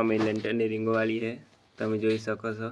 અમે લેન્ટરની રીંગવાળી છે, તમે જોઈ શકો છો।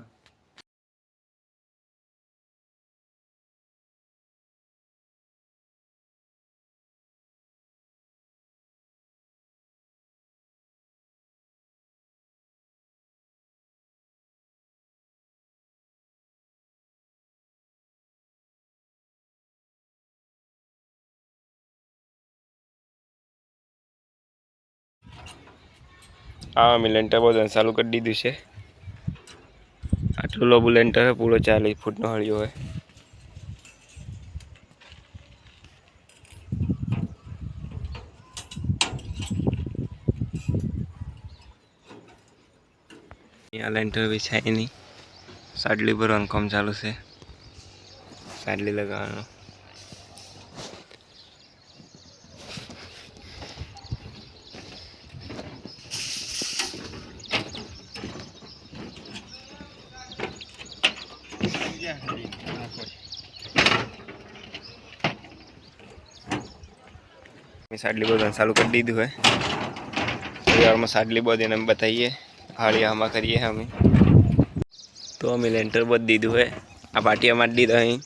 हाँ અમે લેન્ટર બધું ચાલુ કરી દીધું છે। આટલું લોબુ લેન્ટર है, પૂરો 40 ફૂટનો હળિયો है। यहाँ लेंटर बिछाई नहीं, साडली भरવાનું કામ ચાલુ છે। साडली लगावવાનો साडली बोधन चालू कर दीधु है। यार में साडली बोधी ने बताइए हाड़िया हम करिए हम तो अमे लेंटर बोध दीधु है। आ पाटिया मार दीधा अहीं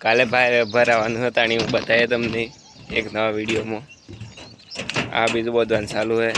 काले भरावानुं हतां, बताए तमने एक नवा वीडियो में। आ बीजू बोधवानुं चालू है।